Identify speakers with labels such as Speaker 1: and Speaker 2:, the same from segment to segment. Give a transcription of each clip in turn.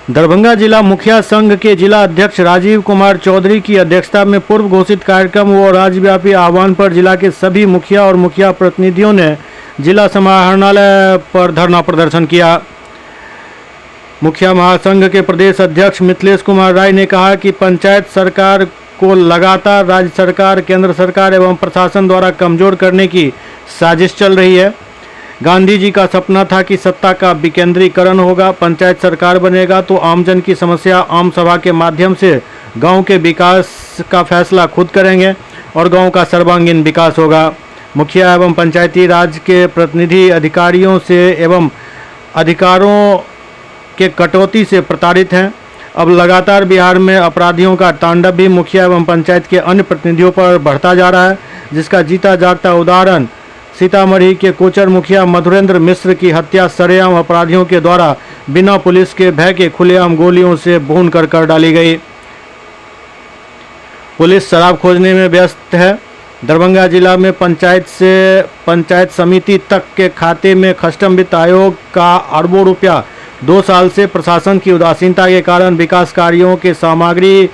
Speaker 1: दरभंगा जिला मुखिया संघ के जिला अध्यक्ष राजीव कुमार चौधरी की अध्यक्षता में पूर्व घोषित कार्यक्रम व राज्यव्यापी आह्वान पर जिला के सभी मुखिया और मुखिया प्रतिनिधियों ने जिला समाहरणालय पर धरना प्रदर्शन किया। मुखिया महासंघ के प्रदेश अध्यक्ष मिथिलेश कुमार राय ने कहा कि पंचायत सरकार को लगातार राज्य सरकार, केंद्र सरकार एवं प्रशासन द्वारा कमजोर करने की साजिश चल रही है। गांधी जी का सपना था कि सत्ता का विकेंद्रीकरण होगा, पंचायत सरकार बनेगा तो आमजन की समस्या आम सभा के माध्यम से गांव के विकास का फैसला खुद करेंगे और गांव का सर्वांगीण विकास होगा। मुखिया एवं पंचायती राज के प्रतिनिधि अधिकारियों से एवं अधिकारों के कटौती से प्रताड़ित हैं। अब लगातार बिहार में अपराधियों का तांडव भी मुखिया एवं पंचायत के अन्य प्रतिनिधियों पर बढ़ता जा रहा है, जिसका जीता जागता उदाहरण सीतामढ़ी के कोचर मुखिया मधुरेंद्र मिश्र की हत्या सरेआम अपराधियों के द्वारा बिना पुलिस के भय के खुलेआम गोलियों से भून कर डाली गई। पुलिस शराब खोजने में व्यस्त है। दरभंगा जिला में पंचायत से पंचायत समिति तक के खाते में कस्टम वित्त आयोग का अरबों रुपया 2 साल से प्रशासन की उदासीनता के कारण विकास कार्यों के सामग्री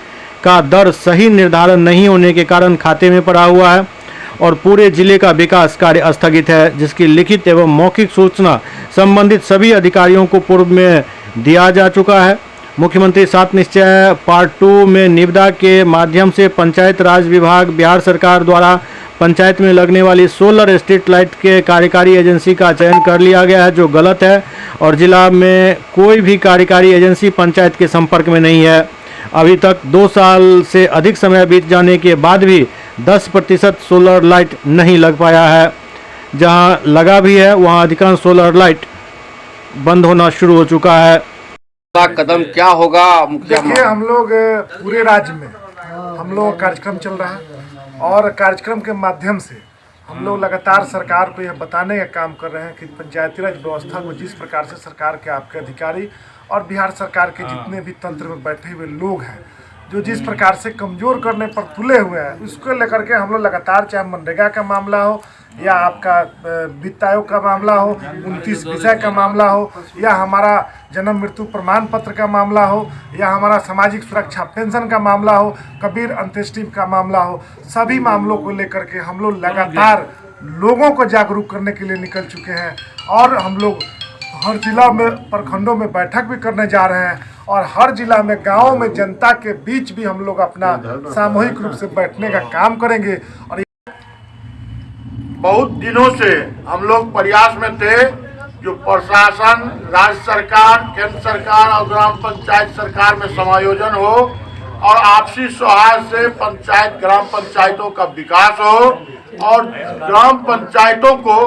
Speaker 1: का दर सही निर्धारण नहीं होने के कारण खाते में पड़ा हुआ है और पूरे जिले का विकास कार्य स्थगित है, जिसकी लिखित एवं मौखिक सूचना संबंधित सभी अधिकारियों को पूर्व में दिया जा चुका है। मुख्यमंत्री 7 निश्चय पार्ट 2 में निविदा के माध्यम से पंचायत राज विभाग बिहार सरकार द्वारा पंचायत में लगने वाली सोलर स्ट्रीट लाइट के कार्यकारी एजेंसी का चयन कर लिया गया है, जो गलत है और जिला में कोई भी कार्यकारी एजेंसी पंचायत के संपर्क में नहीं है। अभी तक 2 साल से अधिक समय बीत जाने के बाद भी 10% सोलर लाइट नहीं लग पाया है। जहां लगा भी है वहां अधिकांश सोलर लाइट बंद होना शुरू हो चुका है।
Speaker 2: कदम क्या होगा?
Speaker 3: देखिए, हम लोग पूरे राज्य में हम लोग कार्यक्रम चल रहा है और कार्यक्रम के माध्यम से हम लोग लगातार सरकार को यह बताने का काम कर रहे हैं कि पंचायती राज व्यवस्था को जिस प्रकार से सरकार के आपके अधिकारी और बिहार सरकार के जितने भी तंत्र में बैठे हुए लोग हैं, जो जिस प्रकार से कमज़ोर करने पर तुले हुए हैं, उसको लेकर के हम लोग लगातार, चाहे मनरेगा का मामला हो या आपका वित्त आयोग का मामला हो, 29 विषय का मामला हो, या हमारा जन्म मृत्यु प्रमाण पत्र का मामला हो, या हमारा सामाजिक सुरक्षा पेंशन का मामला हो, कबीर अंत्येष्टि का मामला हो, सभी मामलों को लेकर के हम लोग लगातार लोगों को जागरूक करने के लिए निकल चुके हैं और हम लोग हर जिला में प्रखंडों में बैठक भी करने जा रहे हैं और हर जिला में गाँव में जनता के बीच भी हम लोग अपना सामूहिक रूप से बैठने का काम करेंगे। और
Speaker 4: बहुत दिनों से हम लोग प्रयास में थे जो प्रशासन, राज्य सरकार, केंद्र सरकार और ग्राम पंचायत सरकार में समायोजन हो और आपसी सौहार्द से पंचायत, ग्राम पंचायतों का विकास हो और ग्राम पंचायतों को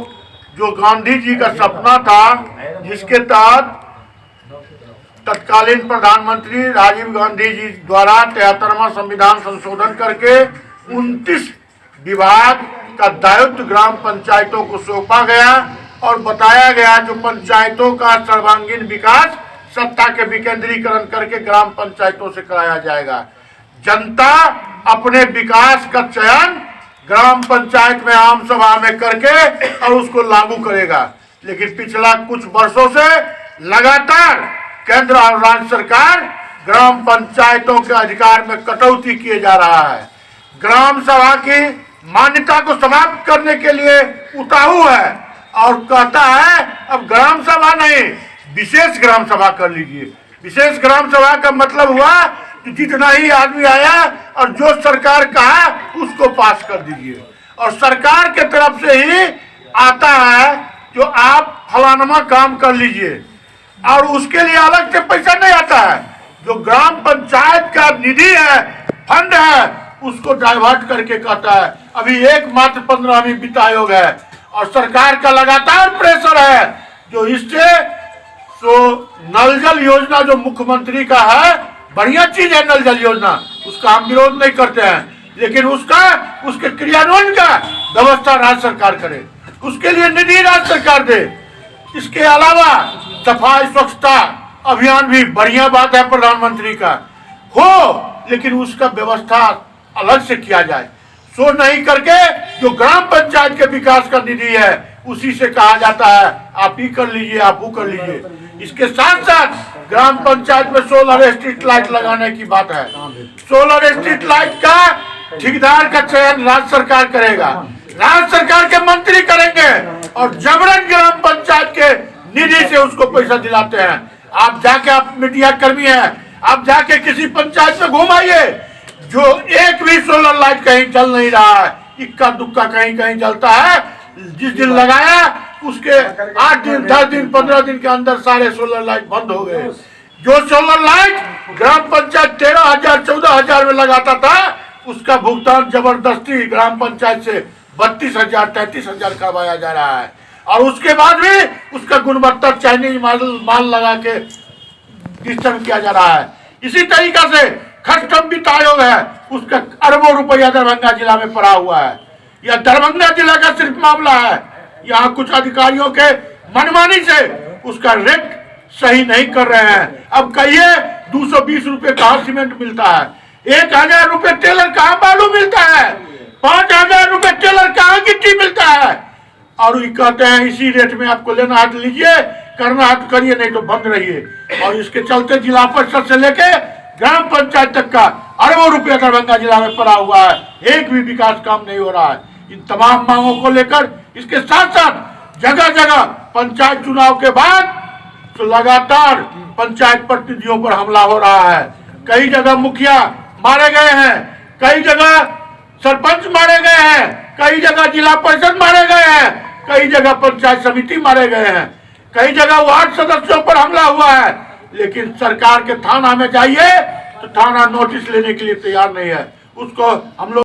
Speaker 4: जो गांधी जी का सपना था, जिसके तहत तत्कालीन प्रधानमंत्री राजीव गांधी जी द्वारा 73वां संविधान संशोधन करके 29 विभाग का दायित्व ग्राम पंचायतों को सौंपा गया और बताया गया जो पंचायतों का सर्वांगीण विकास सत्ता के विकेंद्रीकरण करके ग्राम पंचायतों से कराया जाएगा। जनता अपने विकास का चयन ग्राम पंचायत में आम सभा में करके और उसको लागू करेगा। लेकिन पिछला कुछ वर्षों से लगातार केंद्र और राज्य सरकार ग्राम पंचायतों के अधिकार में कटौती किए जा रहा है। ग्राम सभा की मान्यता को समाप्त करने के लिए उताहू है और कहता है अब ग्राम सभा नहीं, विशेष ग्राम सभा कर लीजिए। विशेष ग्राम सभा का मतलब हुआ कि जितना ही आदमी आया और जो सरकार कहा उसको पास कर दीजिए और सरकार के तरफ से ही आता है जो आप फलानमा काम कर लीजिए और उसके लिए अलग से पैसा नहीं आता है। जो ग्राम पंचायत का निधि है, फंड है, उसको डाइवर्ट करके कहता है। अभी एकमात्र 15वीं वित्त आयोग है और सरकार का लगातार प्रेशर है जो इससे तो नल जल योजना जो मुख्यमंत्री का है, बढ़िया चीज है नल जल योजना, उसका हम विरोध नहीं करते हैं, लेकिन उसके क्रियान्वयन का व्यवस्था राज्य सरकार करे, उसके लिए निधि राज्य सरकार दे। इसके अलावा सफाई स्वच्छता अभियान भी बढ़िया बात है प्रधानमंत्री का हो, लेकिन उसका व्यवस्था अलग से किया जाए। सो नहीं करके जो ग्राम पंचायत के विकास का निधि है उसी से कहा जाता है आप ही कर लीजिए, आप वो कर लीजिए। इसके साथ साथ ग्राम पंचायत में सोलर स्ट्रीट लाइट लगाने की बात है। सोलर स्ट्रीट लाइट का ठेकेदार का चयन राज्य सरकार करेगा, राज्य सरकार के मंत्री करेंगे और जबरन ग्राम पंचायत के निधि से उसको पैसा दिलाते हैं। आप जाके, आप मीडिया कर्मी हैं, आप जाके किसी पंचायत में घुमाइए, जो एक भी सोलर लाइट कहीं चल नहीं रहा है, इक्का दुक्का कहीं कहीं जलता है। जिस दिन लगाया उसके 8 दिन, 10 दिन, 15 दिन के अंदर सारे सोलर लाइट बंद हो गए। जो सोलर लाइट ग्राम पंचायत 13,000, 14,000 में लगाता था, उसका भुगतान जबरदस्ती ग्राम पंचायत से 32,000, 33,000 करवाया जा रहा है और उसके बाद भी उसका गुणवत्ता चाइनीज माल लगा के डिस्टर्ब किया जा रहा है। इसी तरीका से खर्च कम वित्त आयोग है, उसका अरबों रुपया दरभंगा जिला में पड़ा हुआ है। यह दरभंगा जिला का सिर्फ मामला है। यहाँ कुछ अधिकारियों के मनमानी से उसका रेट सही नहीं कर रहे हैं। अब कहिए 220 रुपए कहाँ सीमेंट मिलता है, 1,000 रुपए टेलर कहाँ बालू मिलता है, 5,000 रुपए टेलर कहाँ गिट्टी मिलता है। और ये कहते हैं इसी रेट में आपको लेना है तो लीजिए, करना है तो करिए, नहीं तो बंद रहिए। और इसके चलते जिला परिषद से लेके ग्राम पंचायत तक का अरबों रुपया दरभंगा जिला में पड़ा हुआ है, एक भी विकास काम नहीं हो रहा है। इन तमाम मांगों को लेकर इसके साथ साथ जगह जगह पंचायत चुनाव के बाद तो लगातार पंचायत प्रतिनिधियों पर हमला हो रहा है। कई जगह मुखिया मारे गए हैं, कई जगह सरपंच मारे गए हैं, कई जगह जिला परिषद मारे गए हैं, कई जगह पंचायत समिति मारे गए हैं, कई जगह वार्ड सदस्यों पर हमला हुआ है। लेकिन सरकार के थाना में जाइए तो थाना नोटिस लेने के लिए तैयार नहीं है। उसको हम लोग